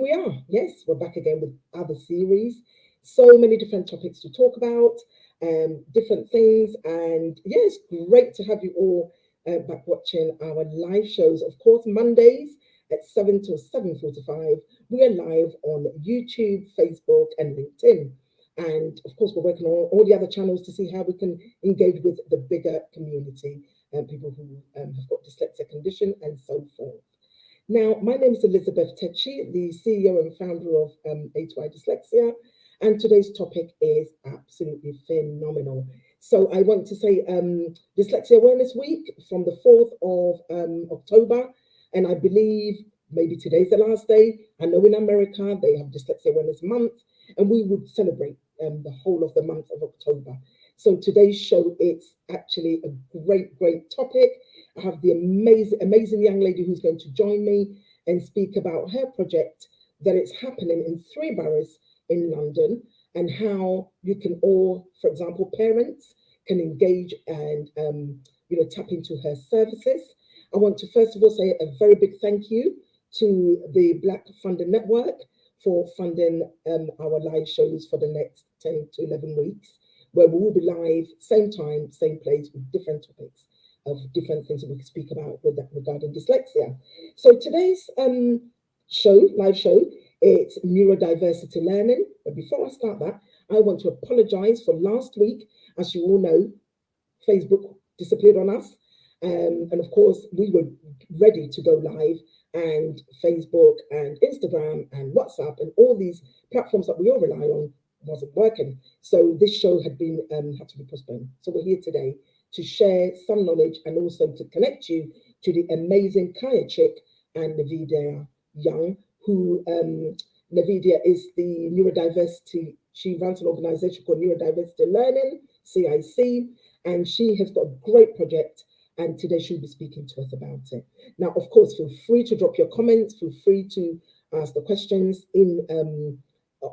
we are. Yes, we're back again with other series. So many different topics to talk about, different things. And yeah, it's great to have you all back watching our live shows. Of course, Mondays at 7 till 7:45, we are live on YouTube, Facebook, and LinkedIn. And of course, we're working on all the other channels to see how we can engage with the bigger community and people who have got dyslexia condition and so forth. Now, my name is Elizabeth Techi, the CEO and founder of A2I Dyslexia, and today's topic is absolutely phenomenal. So I want to say Dyslexia Awareness Week from the 4th of October, and I believe maybe today's the last day. I know in America they have Dyslexia Awareness Month, and we would celebrate the whole of the month of October. So today's show, it's actually a great topic. I have the amazing young lady who's going to join me and speak about her project that it's happening in 3 boroughs in London, and how you can all, for example, parents can engage and tap into her services. I want to first of all say a very big thank you to the Black Funding Network for funding our live shows for the next 10 to 11 weeks, where we will be live, same time, same place, with different topics of different things that we can speak about with that regarding dyslexia. So today's live show, it's Neurodiversity Learning. But before I start that, I want to apologize for last week. As you all know, Facebook disappeared on us. And of course, we were ready to go live, and Facebook and Instagram and WhatsApp and all these platforms that we all rely on wasn't working. So this show had to be postponed. So we're here today to share some knowledge and also to connect you to the amazing Kiaya Chick and Navidia Young, who Navidia is the neurodiversity. She runs an organization called Neurodiversity Learning CIC, and she has got a great project. And today she'll be speaking to us about it. Now, of course, feel free to drop your comments. Feel free to ask the questions in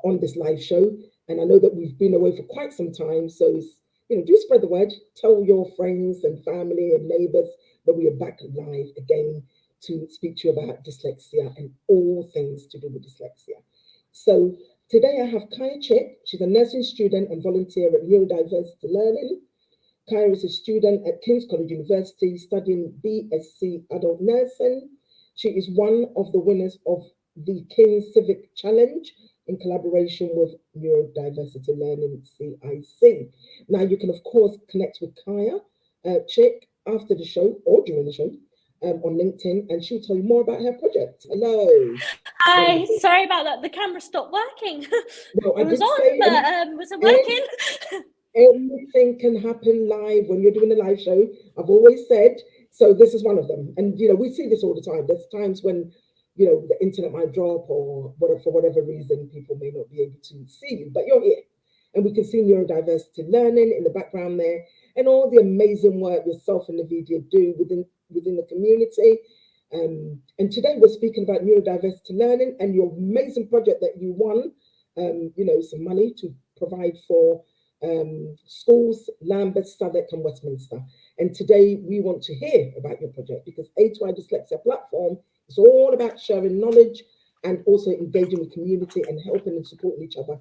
on this live show. And I know that we've been away for quite some time, so do spread the word. Tell your friends and family and neighbors that we are back live again to speak to you about dyslexia and all things to do with dyslexia. So today I have Kiaya Chick. She's a nursing student and volunteer at Neurodiversity Learning. Kiaya is a student at Kings College University studying BSc Adult Nursing. She is one of the winners of the Kings Civic Challenge in collaboration with Neurodiversity Learning CIC. Now, you can, of course, connect with Kiaya Chick after the show or during the show on LinkedIn, and she'll tell you more about her project. Hello. Hi, sorry about that. The camera stopped working. No, it was on, but wasn't working. Anything can happen live when you're doing a live show. I've always said, so this is one of them. And, we see this all the time. There's times when, the internet might drop or whatever, for whatever reason, people may not be able to see you, but you're here. And we can see Neurodiversity Learning in the background there, and all the amazing work yourself and Navidia do within the community. And today we're speaking about Neurodiversity Learning and your amazing project that you won, some money to provide for schools, Lambeth, Southwark and Westminster. And today we want to hear about your project, because A2I Dyslexia platform is all about sharing knowledge and also engaging with community and helping and supporting each other.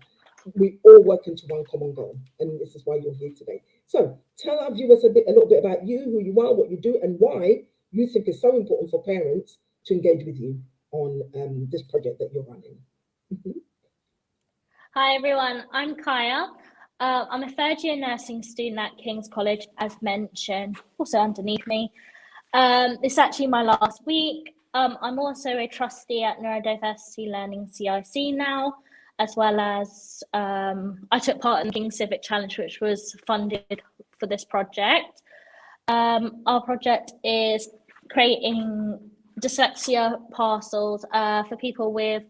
We all work into one common goal, and this is why you're here today. So tell our viewers a little bit about you, who you are, what you do, and why you think it's so important for parents to engage with you on this project that you're running. Hi everyone, I'm Kiaya. I'm a 3rd-year nursing student at King's College, as mentioned, also underneath me. It's actually my last week. I'm also a trustee at Neurodiversity Learning CIC now, as well as I took part in the Kings Civic Challenge, which was funded for this project. Our project is creating dyslexia parcels for people with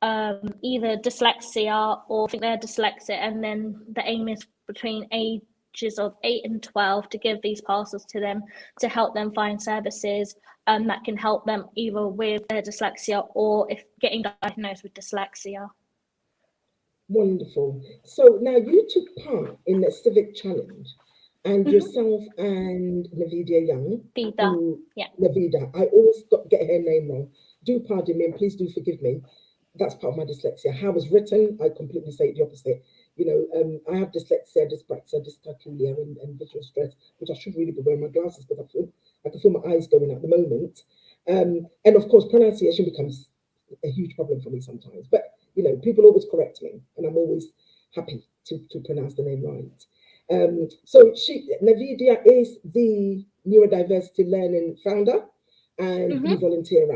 either dyslexia or think they're dyslexic, and then the aim is between ages of 8 and 12 to give these parcels to them to help them find services that can help them either with their dyslexia or if getting diagnosed with dyslexia. Wonderful. So now you took part in the Civic Challenge, and yourself and Navidia Young. Navida, Navida, I always get her name wrong. do pardon me and please do forgive me. That's part of my dyslexia. How it's written, I completely say the opposite. I have dyslexia, dyspraxia, dyscalculia, and visual stress, which I should really be wearing my glasses because I can feel my eyes going at the moment. And of course, pronunciation becomes a huge problem for me sometimes. But people always correct me, and I'm always happy to pronounce the name right. So Navidia is the Neurodiversity Learning founder, and we volunteer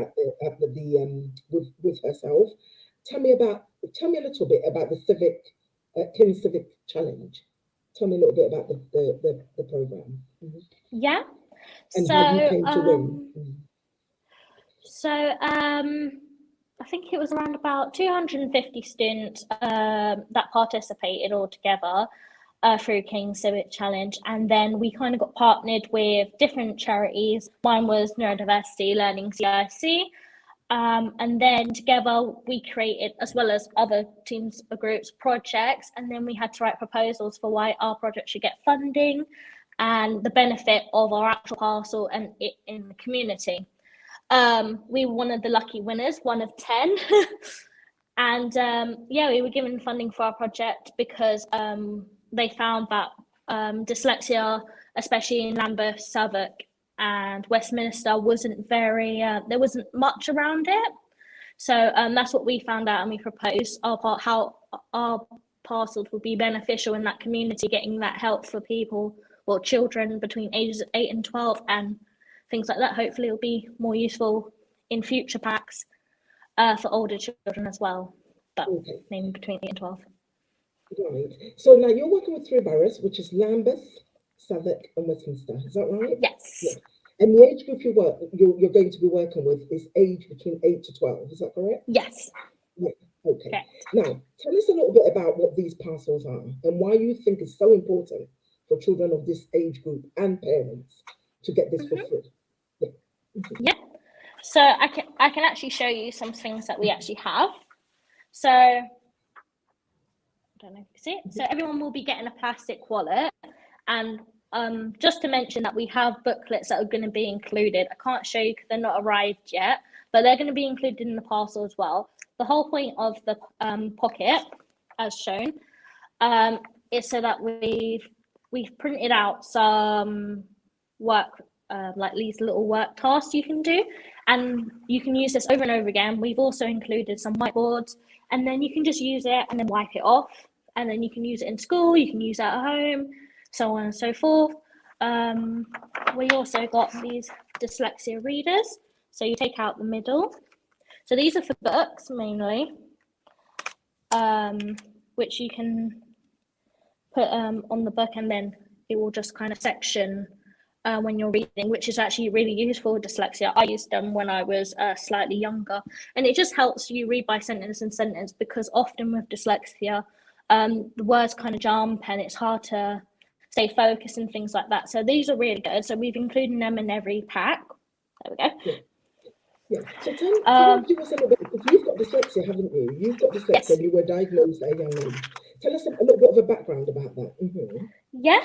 with herself. Tell me a little bit about the Kings Civic Challenge. Tell me a little bit about the program. Yeah. And so, how you came to win. So I think it was around about 250 students that participated all together through Kings Civic Challenge, and then we kind of got partnered with different charities. Mine was Neurodiversity Learning CIC, and then together we created, as well as other teams or groups, projects, and then we had to write proposals for why our project should get funding and the benefit of our actual parcel and it in the community. We were one of the lucky winners, one of 10. And we were given funding for our project because they found that dyslexia, especially in Lambeth, Southwark and Westminster, wasn't very, there wasn't much around it. So that's what we found out, and we proposed how our parcels would be beneficial in that community, getting that help for people or children between ages of 8 and 12 and things like that. Hopefully it'll be more useful in future packs for older children as well, but mainly between 8 and 12. Right. So now you're working with 3 boroughs, which is Lambeth, Southwark and Westminster. Is that right? Yes. Yeah. And the age group you're going to be working with is age between 8 to 12. Is that correct? Yes. Yeah. Okay. Correct. Now, tell us a little bit about what these parcels are and why you think it's so important for children of this age group and parents to get this for free. Yeah. Yeah. So I can actually show you some things that we actually have. So I don't know if you can see it. So everyone will be getting a plastic wallet, and just to mention that we have booklets that are going to be included. I can't show you because they're not arrived yet, but they're going to be included in the parcel as well. The whole point of the pocket, as shown, is so that we've printed out some work, like these little work tasks you can do, and you can use this over and over again. We've also included some whiteboards, and then you can just use it and then wipe it off, and then you can use it in school, you can use it at home, so on and so forth. We also got these Dyslexia Readers, so you take out the middle. So these are for books mainly, which you can put on the book, and then it will just kind of section when you're reading, which is actually really useful with dyslexia. I used them when I was slightly younger, and it just helps you read by sentence and sentence, because often with dyslexia, the words kind of jump and it's hard to stay focused and things like that. So these are really good. So we've included them in every pack. There we go. Yeah. So tell us a little bit, because you've got dyslexia, haven't you? You've got dyslexia. Yes. You were diagnosed at a young age. Tell us a little bit of a background about that. Yeah.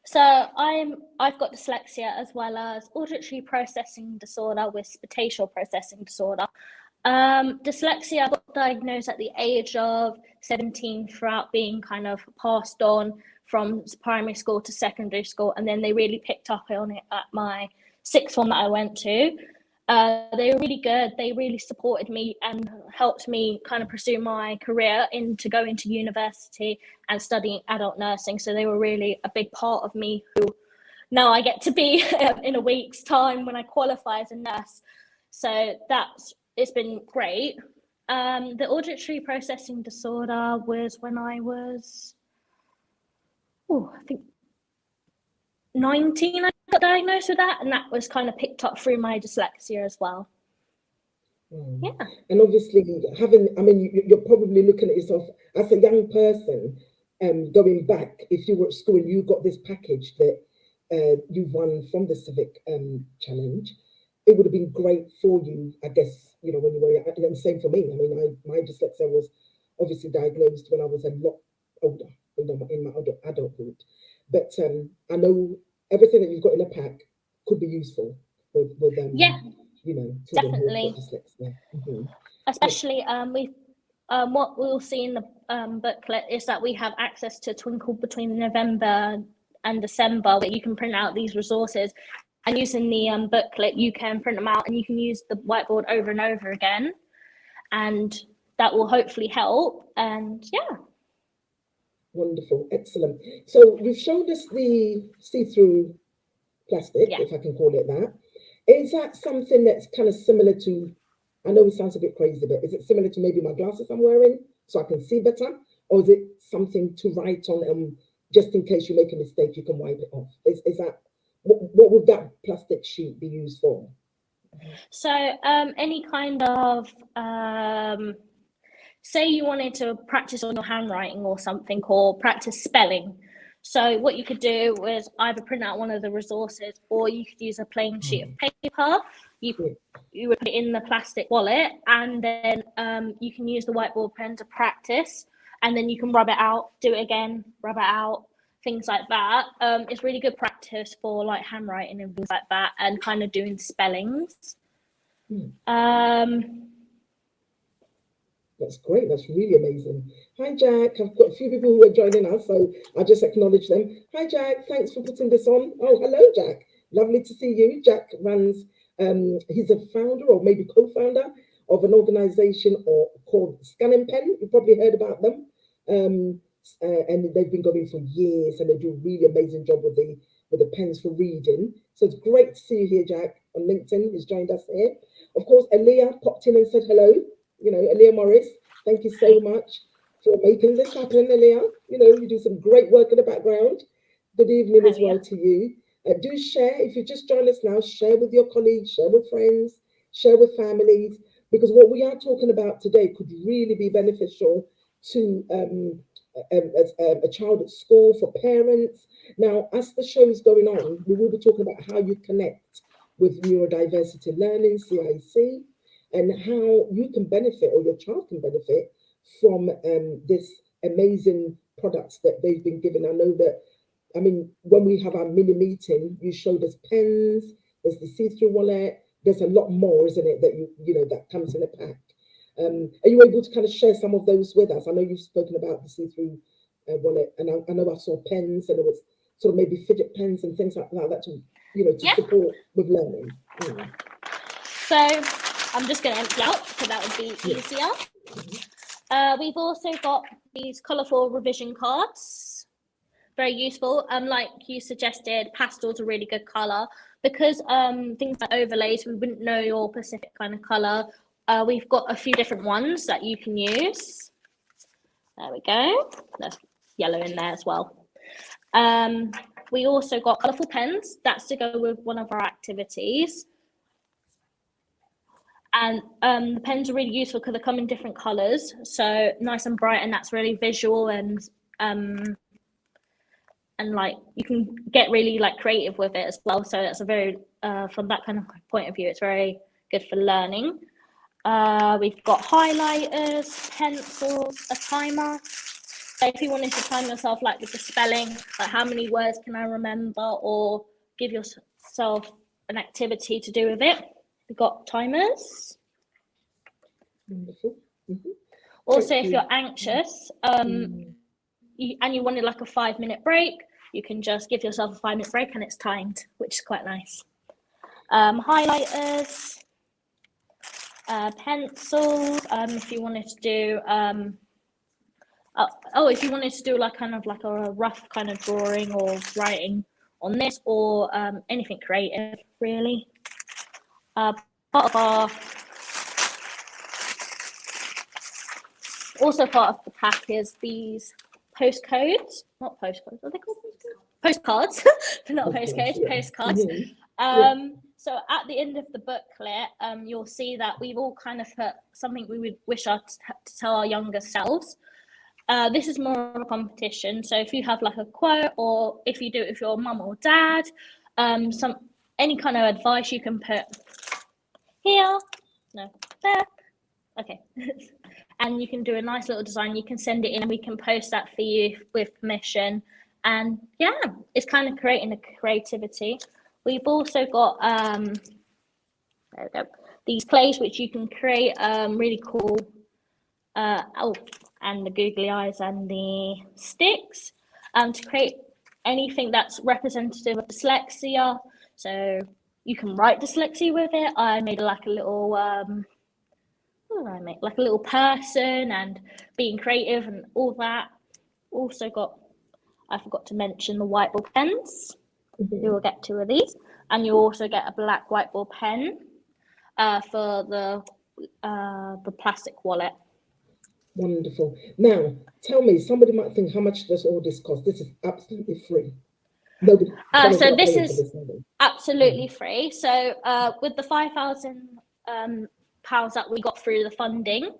So I've got dyslexia as well as auditory processing disorder with spatial processing disorder. Dyslexia, I got diagnosed at the age of 17 throughout being kind of passed on from primary school to secondary school, and then they really picked up on it at my 6th form that I went to. They were really good. They really supported me and helped me kind of pursue my career into going to university and studying adult nursing. So they were really a big part of me, who now I get to be in a week's time when I qualify as a nurse. So it's been great. The auditory processing disorder was when I was, I think 19, I got diagnosed with that, and that was kind of picked up through my dyslexia as well. Yeah. And obviously you're probably looking at yourself as a young person, going back, if you were at school and you got this package that you've won from the Civic Challenge, it would have been great for you, I guess, when you were, and same for me. I mean, my dyslexia was obviously diagnosed when I was a lot older, in my adulthood. But I know everything that you've got in a pack could be useful with them. Yeah. you know, children who have got Definitely. dyslexia. Mm-hmm. Especially what we'll see in the booklet is that we have access to Twinkle between November and December, where you can print out these resources, and using the booklet you can print them out and you can use the whiteboard over and over again, and that will hopefully help. And yeah. Wonderful, excellent. So you've showed us the see-through plastic, Yeah. if I can call it that. Is that something that's kind of similar to, I know it sounds a bit crazy, but is it similar to maybe my glasses I'm wearing so I can see better? Or is it something to write on, just in case you make a mistake, you can wipe it off? Is that, what would that plastic sheet be used for? So any kind of say you wanted to practice on your handwriting or something, or practice spelling. So what you could do was either print out one of the resources, or you could use a plain sheet of paper. You would put it in the plastic wallet, and then you can use the whiteboard pen to practice, and then you can rub it out, do it again, rub it out, things like that. It's really good practice for like handwriting and things like that, and kind of doing spellings. That's great. That's really amazing. Hi, Jack. I've got a few people who are joining us, so I'll just acknowledge them. Hi, Jack. Thanks for putting this on. Oh, hello, Jack. Lovely to see you. Jack runs, he's a founder or maybe co-founder of an organization called Scan and Pen. You've probably heard about them. And they've been going for years, and they do a really amazing job with the pens for reading. So it's great to see you here, Jack, on LinkedIn. He's joined us here. Of course, Aaliyah popped in and said hello. You know, Aaliyah Morris, thank you so much for making this happen, Aaliyah. You know, you do some great work in the background. Good evening as well to you. Do share, if you just joined us now, share with your colleagues, share with friends, share with families, because what we are talking about today could really be beneficial to a child at school, for parents. Now, as the show is going on, we will be talking about how you connect with Neurodiversity Learning CIC, and how you can benefit, or your child can benefit from this amazing products that they've been given. I know that, I mean, when we have our mini meeting, you showed us pens, there's the see-through wallet, there's a lot more, isn't it, that you know that comes in a pack. Are you able to kind of share some of those with us? I know you've spoken about the see-through wallet, and I know I saw pens, and it was sort of maybe fidget pens and things like that to, you know, to support with learning. So I'm just going to empty out, so that would be easier. We've also got these colourful revision cards. Very useful. Like you suggested, pastel's a really good colour, because things like overlays, we wouldn't know your specific kind of colour. We've got a few different ones that you can use. There we go. There's yellow in there as well. We also got colourful pens. That's to go with one of our activities. And the pens are really useful because they come in different colours, so nice and bright, and that's really visual, and like you can get really like creative with it as well. So that's a very from that kind of point of view, it's very good for learning. We've got highlighters, pencils, a timer. So if you wanted to time yourself, like with the spelling, like how many words can I remember, or give yourself an activity to do with it. We've got timers. Wonderful. Also, if you're anxious and you wanted like a 5-minute break, you can just give yourself a 5-minute break, and it's timed, which is quite nice. Highlighters, pencils. If you wanted to do if you wanted to do like kind of like a rough kind of drawing or writing on this, or anything creative, really. Part of the pack is these postcodes, not postcodes, are they called postcards? Not postcodes, postcards. So at the end of the booklet, you'll see that we've all kind of put something we would wish to tell our younger selves. This is more of a competition. So if you have like a quote, or if you do it with your mum or dad, any kind of advice you can put here, no, there, okay. And you can do a nice little design. You can send it in, and we can post that for you with permission. And yeah, it's kind of creating a creativity. We've also got, there we go, these clays which you can create really cool, and the googly eyes and the sticks, to create anything that's representative of dyslexia. So you can write dyslexia with it. I made like a little, what did I make? Like a little person and being creative and all that. Also got, I forgot to mention the whiteboard pens. You will get 2 of these, and you also get a black whiteboard pen for the plastic wallet. Wonderful. Now, tell me, somebody might think, how much does all this cost? This is absolutely free. Nobody. So this is absolutely free. So with the £5,000 that we got through the funding,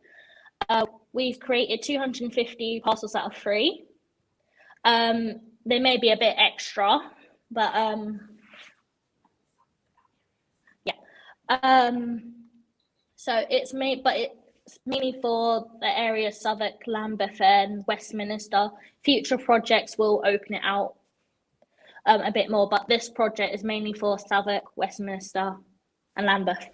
we've created 250 parcels that are free. They may be a bit extra, but so it's made, but it's mainly for the area Southwark, Lambeth, and Westminster. Future projects will open it out a bit more, but this project is mainly for Southwark, Westminster, and Lambeth.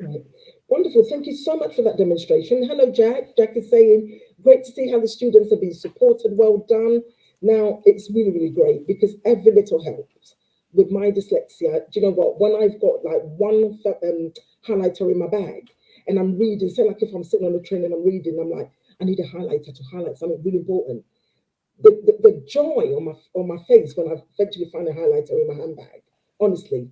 Right. Wonderful. Thank you so much for that demonstration. Hello, Jack. Jack is saying, great to see how the students are being supported. Well done. Now, it's really, really great because every little helps. With my dyslexia, do you know what? When I've got like one highlighter in my bag and I'm reading, say like if I'm sitting on a train and I'm reading, I'm like, I need a highlighter to highlight something really important. The joy on my face when I eventually find a highlighter in my handbag, honestly,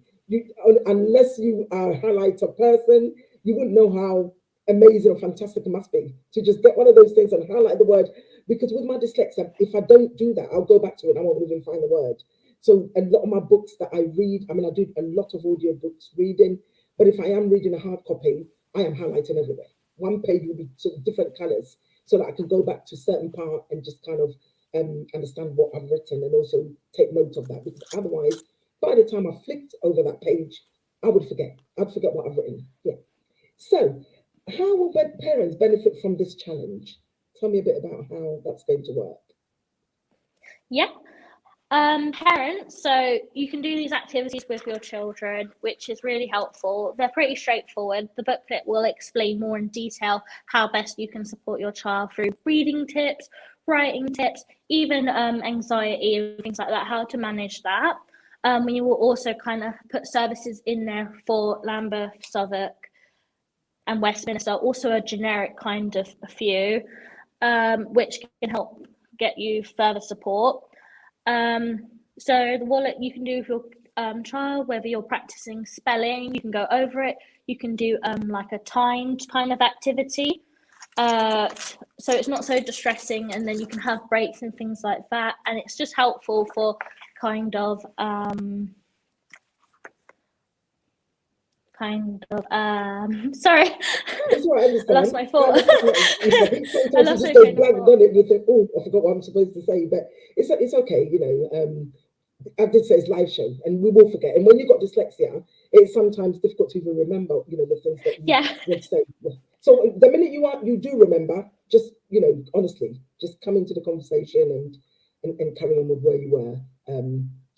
unless you are a highlighter person, you wouldn't know how amazing or fantastic it must be to just get one of those things and highlight the word. Because with my dyslexia, if I don't do that, I'll go back to it and I won't even find the word. So a lot of my books that I read, I mean, I do a lot of audio books reading, but if I am reading a hard copy, I am highlighting everywhere. One page will be sort of different colors so that I can go back to a certain part and just kind of understand what I've written and also take note of that, because otherwise, by the time I flicked over that page, I would forget. I'd forget what I've written. Yeah. So how will parents benefit from this challenge? Tell me a bit about how that's going to work. Yeah. Parents, so you can do these activities with your children, which is really helpful. They're pretty straightforward. The booklet will explain more in detail how best you can support your child through reading tips, writing tips, even anxiety and things like that, how to manage that. You will also kind of put services in there for Lambeth, Southwark, and Westminster, also a generic kind of a few, which can help get you further support. So the wallet you can do with your child, whether you're practicing spelling, you can go over it. You can do like a timed kind of activity. So it's not so distressing, and then you can have breaks and things like that. And it's just helpful for kind of sorry, I lost my thought. Sometimes you just go blank on it and you think, oh, I forgot what I'm supposed to say, but it's okay, you know. I did say it's live show and we will forget. And when you've got dyslexia, it's sometimes difficult to even remember, you know, the things that you want to say. Yeah. So the minute you do remember, just, you know, honestly, just come into the conversation and carry on with where you were,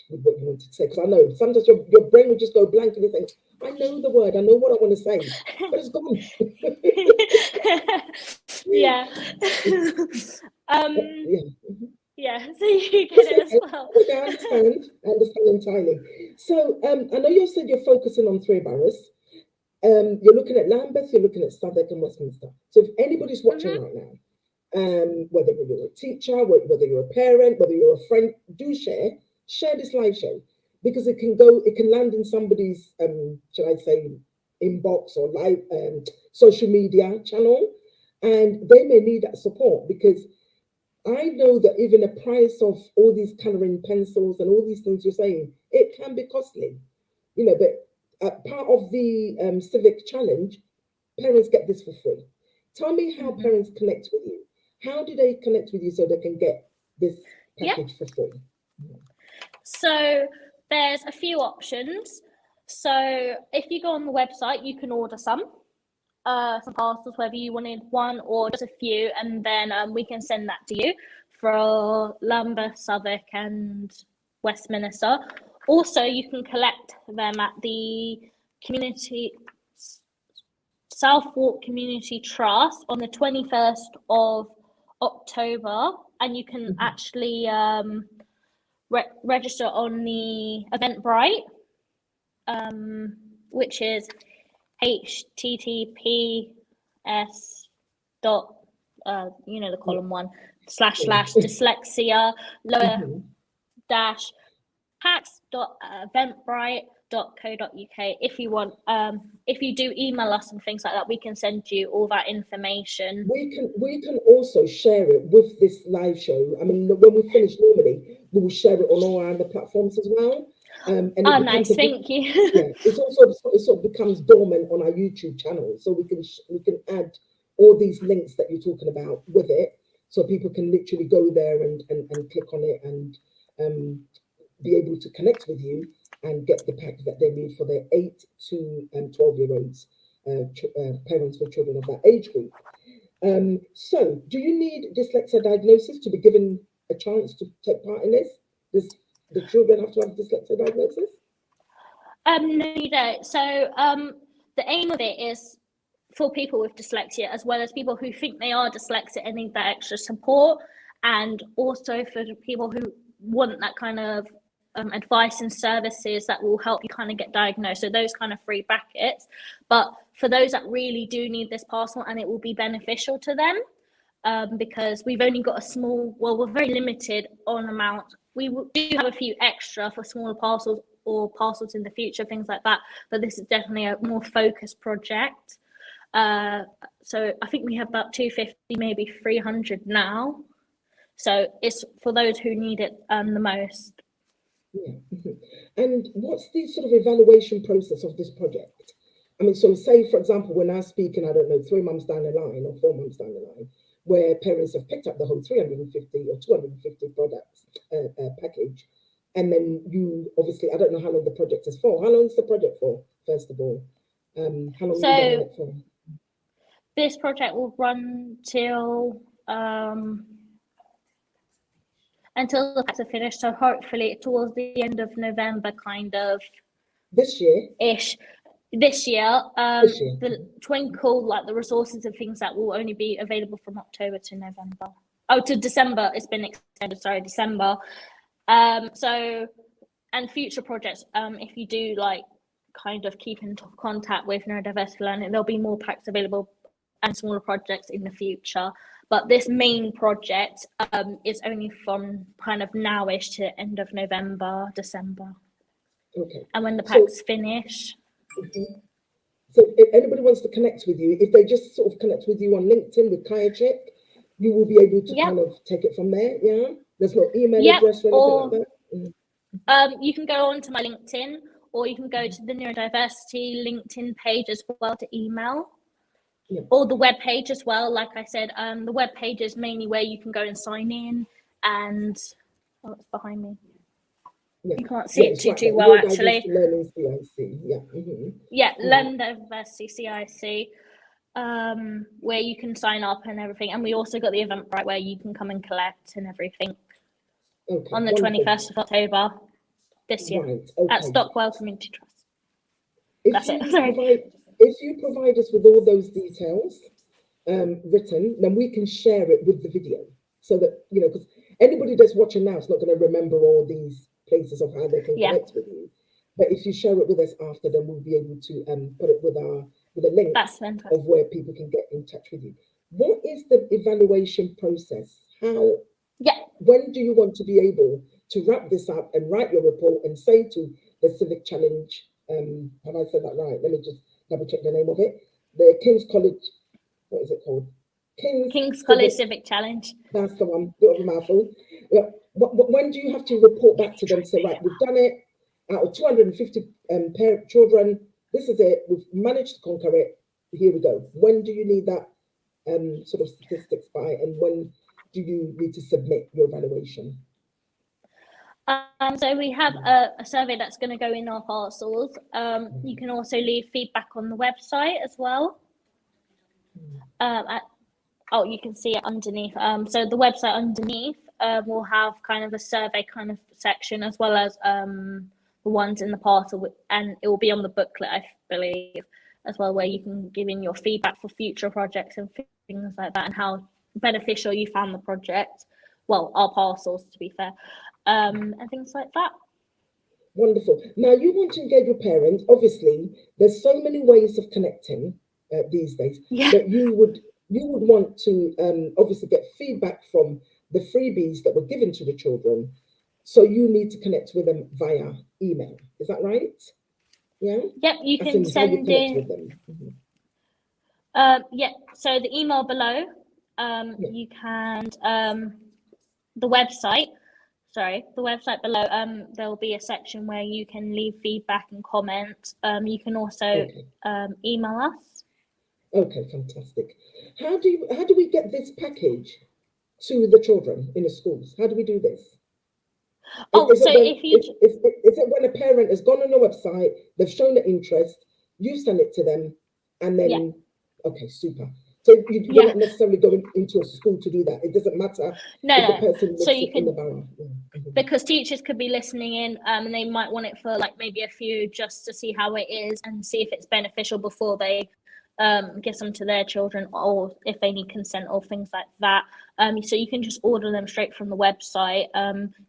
with what you wanted to say. Because I know sometimes your brain will just go blank and you think, I know the word, I know what I want to say, but it's gone. Yeah. Yeah, so you get it as well. I understand entirely. So I know you said you're focusing on 3 boroughs. You're looking at Lambeth, you're looking at Southwark and Westminster. So if anybody's watching right now, whether you're a teacher, whether you're a parent, whether you're a friend, do share this live show, because it can land in somebody's, shall I say, inbox or live social media channel, and they may need that support, because I know that even the price of all these coloring pencils and all these things you're saying, it can be costly, you know, but part of the Civic Challenge, parents get this for free. Tell me how parents connect with you. How do they connect with you so they can get this package for free? So there's a few options. So if you go on the website, you can order some parcels, whether you wanted one or just a few, and then we can send that to you for Lambeth, Southwark and Westminster. Also, you can collect them at the community Southwark Community Trust on the 21st of October, and you can actually register on the Eventbrite, which is https dot the column one / dyslexia lower dash hacks.eventbrite.co.uk. If you want, if you do email us and things like that, we can send you all that information. We can also share it with this live show. I mean, when we finish, normally we will share it on all our other platforms as well. And nice, thank you. Yeah, it sort of becomes dormant on our YouTube channel, so we can add all these links that you're talking about with it, so people can literally go there and click on it and be able to connect with you and get the pack that they need for their 8 to 12-year-olds, parents for children of that age group. So, do you need dyslexia diagnosis to be given a chance to take part in this? Does the children have to have dyslexia diagnosis? No, you don't. So, the aim of it is for people with dyslexia, as well as people who think they are dyslexic and need that extra support, and also for the people who want that kind of advice and services that will help you kind of get diagnosed. So those kind of 3 brackets. But for those that really do need this parcel, and it will be beneficial to them, because we've only got we're very limited on amount. We do have a few extra for smaller parcels or parcels in the future, things like that. But this is definitely a more focused project. So I think we have about 250, maybe 300 now. So it's for those who need it the most. Yeah. And what's the sort of evaluation process of this project? I mean, so say, for example, when I'm speaking, I don't know, 3 months down the line or 4 months down the line, where parents have picked up the whole 350 or 250 products package, and then you obviously, I don't know how long the project is for. How long is the project for, first of all? How long are you running it for? This project will run till until the packs are finished. So hopefully towards the end of November, kind of. This year? Ish. This year. The Twinkle, like the resources and things that will only be available from October to November. Oh, to December. It's been extended. Sorry, December. So, and future projects. If you do like kind of keep in contact with Neurodiversity Learning, there'll be more packs available and smaller projects in the future. But this main project is only from kind of nowish to end of November, December. Okay. And when the packs finish. So if anybody wants to connect with you, if they just sort of connect with you on LinkedIn with Kiaya Chick, you will be able to kind of take it from there, yeah? There's no email address or anything like that? You can go on to my LinkedIn, or you can go to the Neurodiversity LinkedIn page as well to email. Yeah. Or the web page as well. Like I said, the web page is mainly where you can go and sign in, and it's behind me. Yeah. You can't see it too well, actually. Learning CIC. Yeah. Yeah, Learning Diversity CIC, where you can sign up and everything. And we also got the Eventbrite where you can come and collect and everything. Okay. On the 21st of October this year at Stockwell Community Trust. That's it. Sorry. If you provide us with all those details written, then we can share it with the video, so that, you know, because anybody that's watching now is not going to remember all these places of how they can connect with you. But if you share it with us after, then we'll be able to put it with a link of where people can get in touch with you. What is the evaluation process? When do you want to be able to wrap this up and write your report and say to the Civic Challenge? Have I said that right? Let me just double check the name of it. The Kings College, what is it called? Kings College Civic Challenge. That's the one, bit of a mouthful. Yeah. When do you have to report back to them and say, right, we've done it, out of 250 children, this is it, we've managed to conquer it, here we go. When do you need that sort of statistics by, and when do you need to submit your evaluation? So we have a survey that's going to go in our parcels. You can also leave feedback on the website as well. You can see it underneath. So the website underneath will have kind of a survey kind of section, as well as the ones in the parcel, and it will be on the booklet, I believe. as well, where you can give in your feedback for future projects and things like that, and how beneficial you found the project. Well, our parcels, to be fair, and things like that. Wonderful. Now, you want to engage with parents. Obviously, there's so many ways of connecting these days that you would want to obviously get feedback from the freebies that were given to the children. So you need to connect with them via email. Is that right? Yeah. Yep. You As can in how you send connect in. with them. Yeah. So the email below. You can the website. Sorry, the website below, there will be a section where you can leave feedback and comment. You can also email us. Okay, fantastic. How do we get this package to the children in the schools? How do we do this? Is it when a parent has gone on the website, they've shown the interest, you send it to them, and then okay, super. So you're not necessarily going into a school to do that. It doesn't matter if the person lives in the borough. Because teachers could be listening in, and they might want it for like maybe a few, just to see how it is and see if it's beneficial before they give them to their children, or if they need consent or things like that. So you can just order them straight from the website.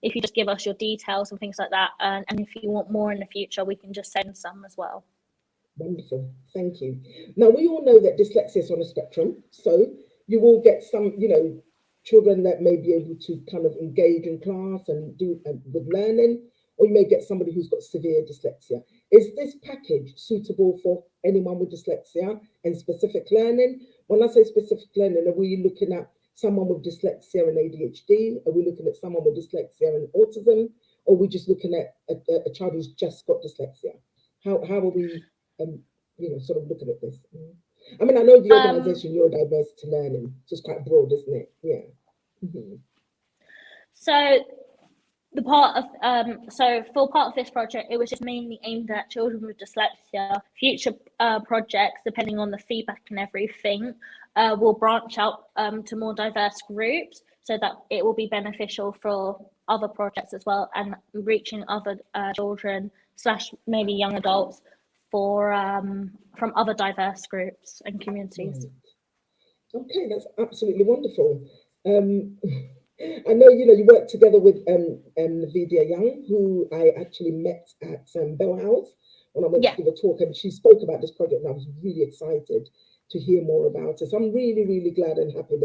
If you just give us your details and things like that, and if you want more in the future, we can just send some as well. Wonderful, thank you. Now, we all know that dyslexia is on a spectrum, so you will get some, children that may be able to kind of engage in class and do with learning, or you may get somebody who's got severe dyslexia. Is this package suitable for anyone with dyslexia and specific learning? When I say specific learning, are we looking at someone with dyslexia and ADHD? Are we looking at someone with dyslexia and autism? Or are we just looking at a child who's just got dyslexia? How are we sort of looking at this? I mean, I know the organisation Neurodiversity Learning, so it's quite broad, isn't it? Yeah. So the part of for part of this project, it was just mainly aimed at children with dyslexia. Future projects, depending on the feedback and everything, will branch out to more diverse groups, so that it will be beneficial for other projects as well, and reaching other children / maybe young adults for from other diverse groups and communities. Right. Okay, that's absolutely wonderful. I know you work together with Navidia Young, who I actually met at Bell House when I went to give a talk, and she spoke about this project, and I was really excited to hear more about it. So I'm really, really glad and happy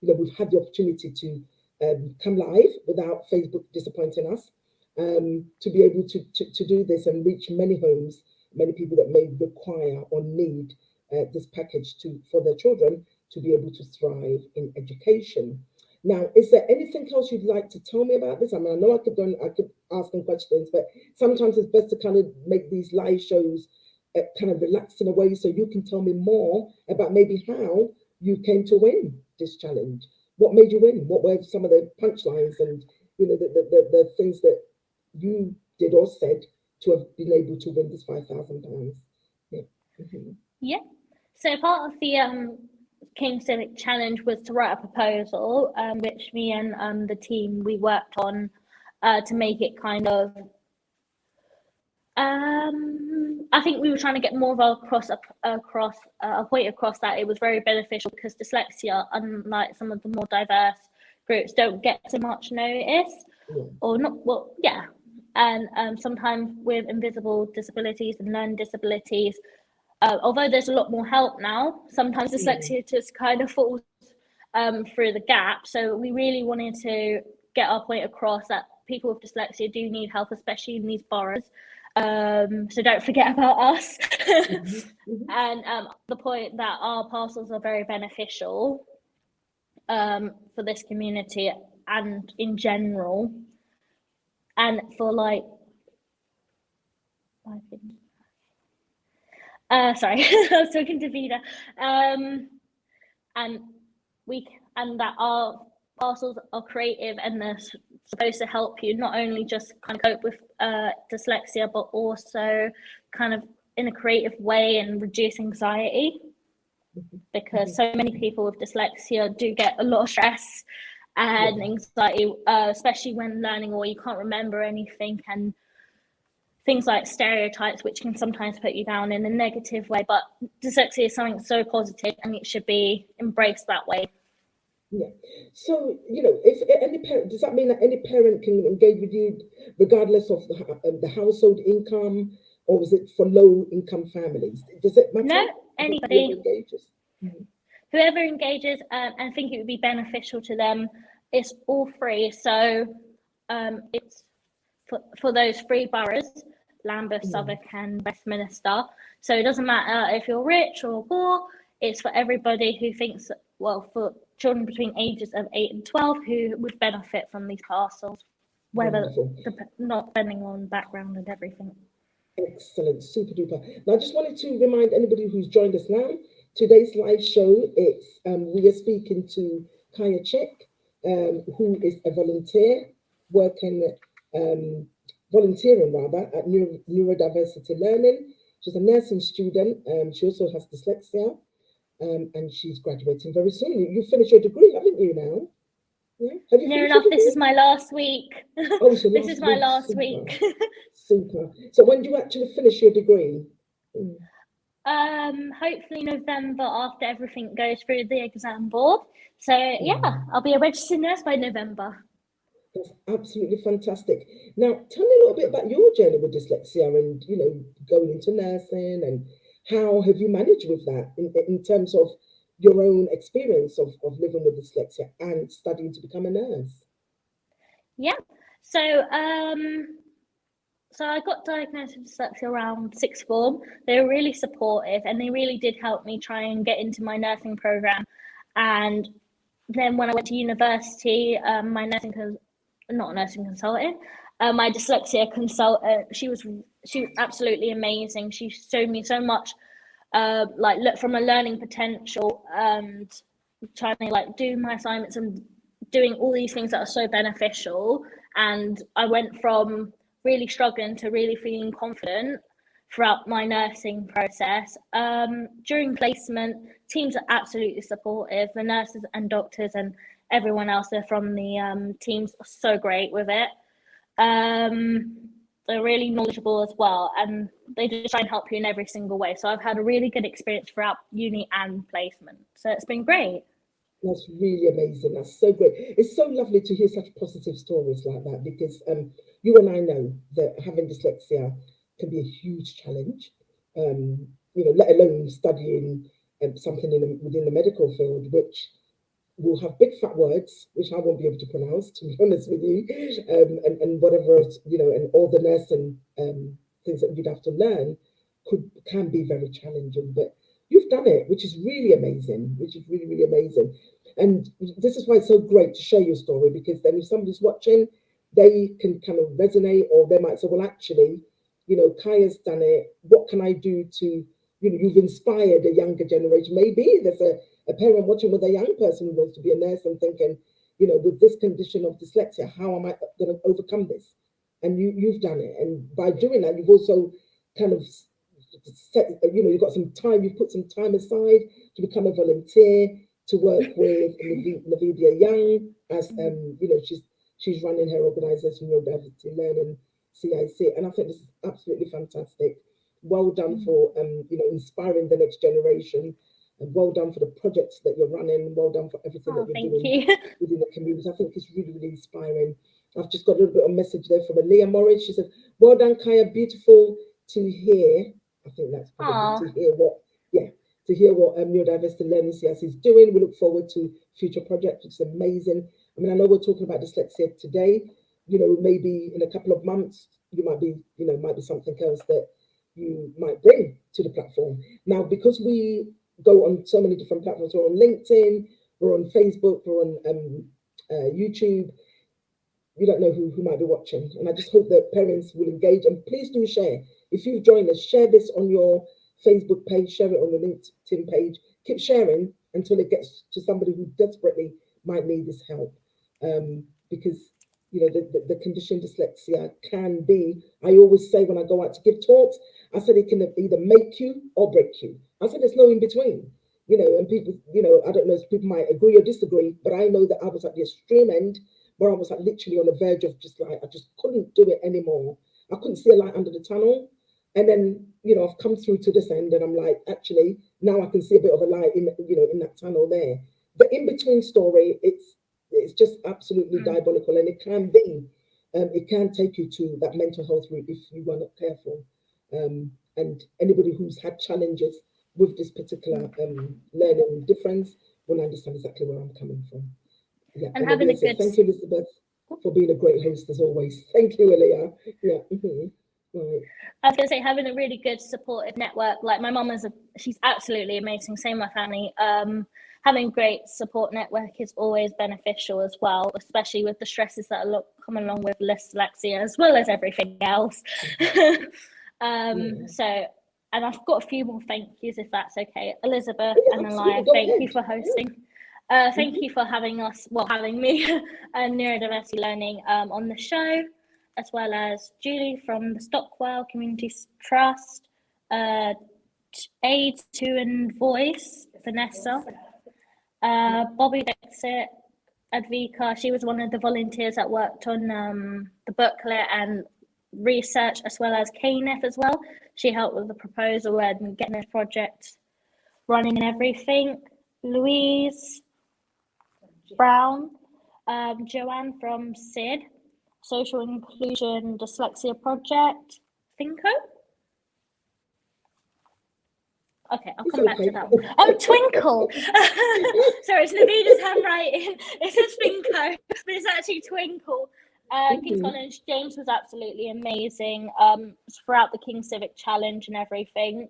that we've had the opportunity to come live without Facebook disappointing us, to be able to do this and reach many homes, many people that may require or need this package for their children to be able to thrive in education. Now, is there anything else you'd like to tell me about this? I mean, I know I could ask them questions, but sometimes it's best to kind of make these live shows kind of relaxed in a way, so you can tell me more about maybe how you came to win this challenge. What made you win? What were some of the punchlines and the things that you did or said to have been able to win this £5,000? Yeah. So part of the Kings Civic challenge was to write a proposal, which me and the team we worked on to make it kind of. I think we were trying to get more of a point across that it was very beneficial, because dyslexia, unlike some of the more diverse groups, don't get so much notice, or not. Well, yeah, and sometimes with invisible disabilities and learning disabilities. Although there's a lot more help now, sometimes dyslexia just kind of falls through the gap. So we really wanted to get our point across that people with dyslexia do need help, especially in these boroughs. So don't forget about us. And the point that our parcels are very beneficial for this community and in general, and for like. Sorry, I was talking to Vida. And that our parcels are creative, and they're supposed to help you not only just kind of cope with dyslexia, but also kind of in a creative way and reduce anxiety, because so many people with dyslexia do get a lot of stress and anxiety, especially when learning, or you can't remember anything, and things like stereotypes, which can sometimes put you down in a negative way. But dyslexia is something so positive, and it should be embraced that way. Yeah. So, if any parent, does that mean that any parent can engage with you regardless of the household income, or is it for low income families? Does it matter? No, anybody. Whoever engages? Whoever engages and think it would be beneficial to them, it's all free. So it's for those three boroughs, Lambeth, Southwark and Westminster. So it doesn't matter if you're rich or poor, it's for everybody who thinks, well, for children between ages of 8 and 12 who would benefit from these parcels, whether not depending on background and everything. Excellent, super duper. Now, I just wanted to remind anybody who's joined us now, today's live show, it's we are speaking to Kiaya Chick, who is a volunteer volunteering at Neurodiversity Learning. She's a nursing student. She also has dyslexia, and she's graduating very soon. You finished your degree, haven't you now? Yeah. Have you Near enough. This is my last week. Oh, this is my last week. Super. So when do you actually finish your degree? Hopefully November, after everything goes through the exam board. So yeah, I'll be a registered nurse by November. That's absolutely fantastic. Now, tell me a little bit about your journey with dyslexia and, going into nursing, and how have you managed with that in terms of your own experience of living with dyslexia and studying to become a nurse? Yeah. So I got diagnosed with dyslexia around sixth form. They were really supportive, and they really did help me try and get into my nursing program. And then when I went to university, my my dyslexia consultant, she was absolutely amazing. She showed me so much, look from a learning potential, and trying to do my assignments and doing all these things that are so beneficial. And I went from really struggling to really feeling confident throughout my nursing process. During placement, teams are absolutely supportive. The nurses and doctors and everyone else there from the teams are so great with it. They're really knowledgeable as well, and they just try and help you in every single way. So I've had a really good experience throughout uni and placement. So it's been great. That's really amazing. That's so great. It's so lovely to hear such positive stories like that, because you and I know that having dyslexia can be a huge challenge, let alone studying something within the medical field, which will have big fat words, which I won't be able to pronounce, to be honest with you, and whatever else, and all the nursing things that you'd have to learn can be very challenging. But you've done it, which is really amazing, really amazing. And this is why it's so great to share your story, because then if somebody's watching, they can kind of resonate, or they might say, well, actually, Kiaya's done it. What can I do to, you've inspired a younger generation. Maybe there's a parent watching with a young person who wants to be a nurse and thinking, with this condition of dyslexia, how am I going to overcome this? And you've done it. And by doing that, you've also kind of set, you've got some time, you've put some time aside to become a volunteer, to work with Navidia Young, as she's running her organization, Neurodiversity Learning CIC, and I think this is absolutely fantastic. Well done for inspiring the next generation, and well done for the projects that you're running. Well done for everything that you're doing within the community. I think it's really, really inspiring. I've just got a little bit of message there from Leah Morris. She said, "Well done, Kiaya. Beautiful to hear." I think that's probably to hear what Neurodiversity Learning CIC is doing. We look forward to future projects, which is amazing. I mean, I know we're talking about dyslexia today. Maybe in a couple of months, might be something else that you might bring to the platform. Now, because we go on so many different platforms, we're on LinkedIn, we're on Facebook, we're on YouTube. You don't know who might be watching. And I just hope that parents will engage, and please do share. If you've joined us, share this on your Facebook page, share it on the LinkedIn page. Keep sharing until it gets to somebody who desperately might need this help. Because the condition dyslexia can be, I always say when I go out to give talks, I said it can either make you or break you. I said there's no in between. And people, I don't know if people might agree or disagree, but I know that I was at the extreme end where I was literally on the verge of I just couldn't do it anymore. I couldn't see a light under the tunnel. And then, you know, I've come through to this end and I'm like, actually, now I can see a bit of a light in, you know, in that tunnel there. The in-between story, it's just absolutely diabolical, and it can take you to that mental health route if you are not careful. And anybody who's had challenges with this particular learning difference will understand exactly where I'm coming from. Yeah, and having a good. Thank you, Elizabeth, for being a great host as always. Thank you, Elia. Yeah. Right. I was going to say, having a really good supportive network. Like my mum she's absolutely amazing. Same with my family. Having a great support network is always beneficial as well, especially with the stresses that come along with dyslexia as well as everything else. So, and I've got a few more thank yous if that's okay. Elizabeth and Elia, thank you for hosting. Thank you for having me and Neurodiversity Learning on the show, as well as Julie from the Stockwell Community Trust, Aid to and Voice, Vanessa, Bobby Dexit, Advika. She was one of the volunteers that worked on the booklet and research, as well as KNF as well. She helped with the proposal and getting this project running and everything. Louise Brown, Joanne from SID, Social Inclusion Dyslexia Project, Finco. Okay, I'll come back to that one. Twinkle. Sorry, it's Navida's handwriting. It says Finco, but it's actually Twinkle. King's College, James was absolutely amazing throughout the Kings Civic challenge and everything,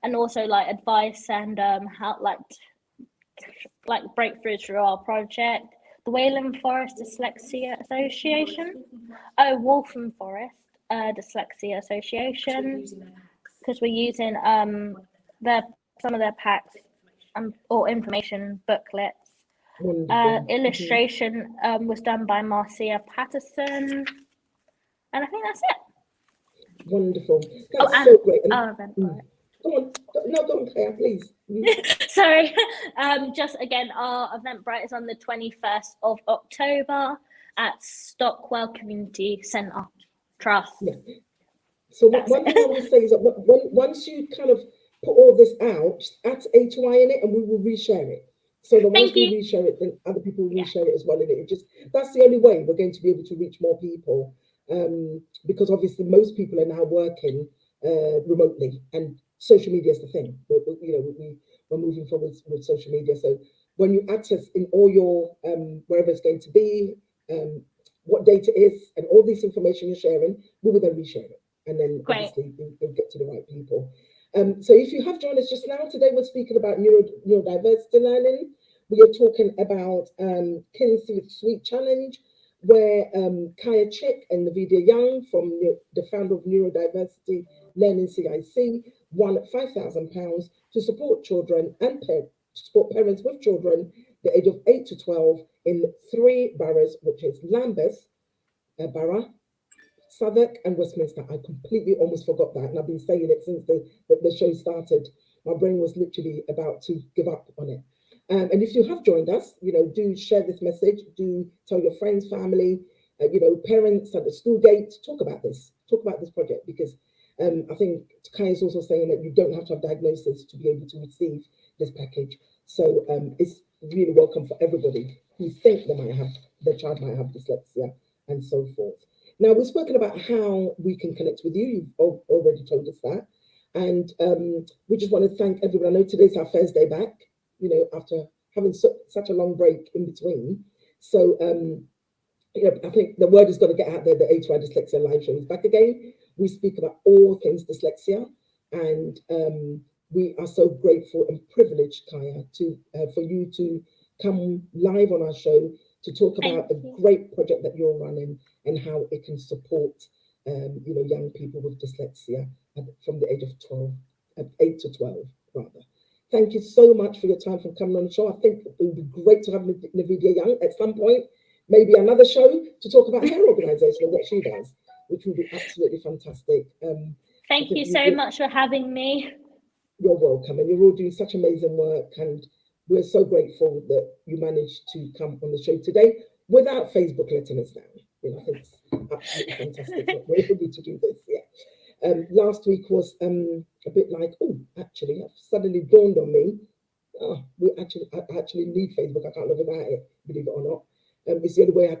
and also like advice and how like breakthroughs through our project. The Wayland Forest Dyslexia Association. Oh, Waltham Forest Dyslexia Association, because we're using some of their packs or information booklets. Illustration was done by Marcia Patterson, and I think that's it. Wonderful. That's so great. Go on, Claire, please. Sorry. Just again, our Eventbrite is on the 21st of October at Stockwell Community Centre Trust. Yeah. So one thing I will say is that once you kind of put all this out, add A2I in it, and we will reshare it. So that once we reshare it, then other people will reshare it as well. And that's the only way we're going to be able to reach more people, because obviously most people are now working remotely, and social media is the thing. We're moving forward with social media. So when you access in all your wherever it's going to be, what date it is, and all this information you're sharing, we will then reshare it, and then obviously you'll get to the right people. So if you have joined us just now, today we're speaking about neurodiversity learning. We are talking about Kings Civic Suite Challenge, where Kiaya Chick and Navidia Young, from the founder of Neurodiversity Learning CIC, won £5,000 to support children and parents with children the age of 8 to 12 in 3 boroughs, which is Lambeth Borough, Southwark and Westminster. I completely almost forgot that, and I've been saying it since the show started. My brain was literally about to give up on it. And if you have joined us, do share this message. Do tell your friends, family, parents at the school gate. Talk about this project, because I think Kai is also saying that you don't have to have diagnosis to be able to receive this package. So it's really welcome for everybody who think their child might have dyslexia and so forth. Now, we've spoken about how we can connect with you. You've already told us that. And we just want to thank everyone. I know today's our first day back, after having such a long break in between. So, I think the word is going to get out there. The A2I Dyslexia Live Show is back again. We speak about all things dyslexia. And we are so grateful and privileged, Kiaya, for you to come live on our show to talk about a great project that you're running and how it can support, young people with dyslexia from the age of 8 to 12, rather. Thank you so much for your time for coming on the show. I think it would be great to have Navidia Young at some point, maybe another show to talk about her organisation and what she does, which would be absolutely fantastic. Thank you so much for having me. You're welcome, and you're all doing such amazing work, and we're so grateful that you managed to come on the show today without Facebook letting us down. I think absolutely fantastic that we're able to do this. Yeah. Last week was a bit like, oh, actually, it suddenly dawned on me. Oh, I actually need Facebook. I can't live without it, believe it or not. It's the only way I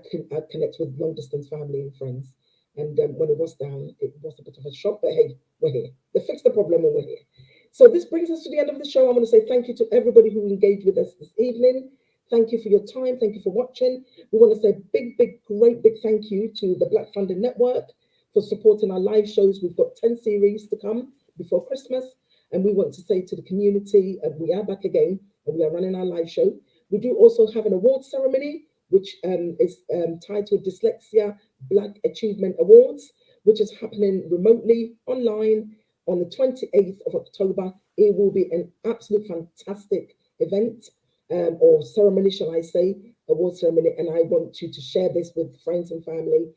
connect with long distance family and friends. And when it was down, it was a bit of a shock. But hey, we're here. They fixed the problem, and we're here. So this brings us to the end of the show. I want to say thank you to everybody who engaged with us this evening. Thank you for your time. Thank you for watching. We want to say great big thank you to the Black Funding Network for supporting our live shows. We've got 10 series to come before Christmas. And we want to say to the community, we are back again and we are running our live show. We do also have an awards ceremony, which is titled Dyslexia Black Achievement Awards, which is happening remotely online on the 28th of October. It will be an absolute fantastic event, or ceremony, shall I say, award ceremony. And I want you to share this with friends and family.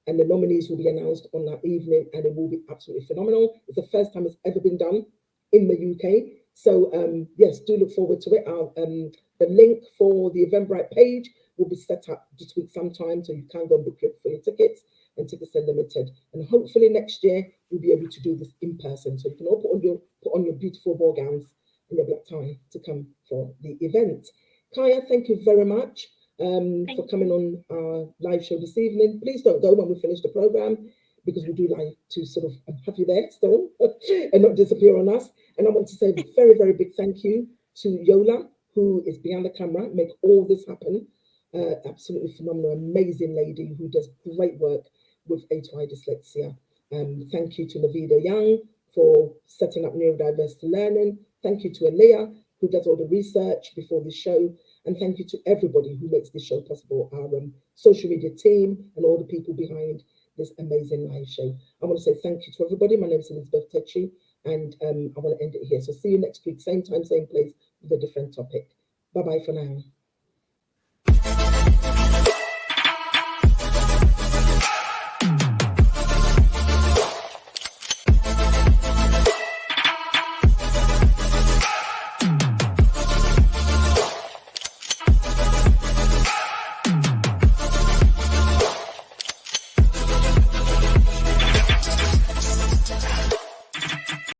And the nominees will be announced on that evening, and it will be absolutely phenomenal. It's the first time it's ever been done in the UK. So yes, do look forward to it. The link for the Eventbrite page will be set up this week sometime, so you can go and book for your tickets, and tickets are limited. And hopefully next year we'll be able to do this in person, so you can all put on your beautiful ball gowns and your black tie to come for the event. Kiaya, thank you very much for coming on our live show this evening. Please don't go when we finish the program, because we do like to sort of have you there still and not disappear on us. And I want to say a very, very big thank you to Yola, who is behind the camera, make all this happen. Absolutely phenomenal, amazing lady who does great work with A2I dyslexia. Thank you to Navida Young for setting up Neurodiversity Learning. Thank you to Alea, who does all the research before the show. And thank you to everybody who makes this show possible, our social media team and all the people behind this amazing live show. I want to say thank you to everybody. My name is Elizabeth Techi, and I want to end it here. So see you next week, same time, same place, with a different topic. Bye-bye for now.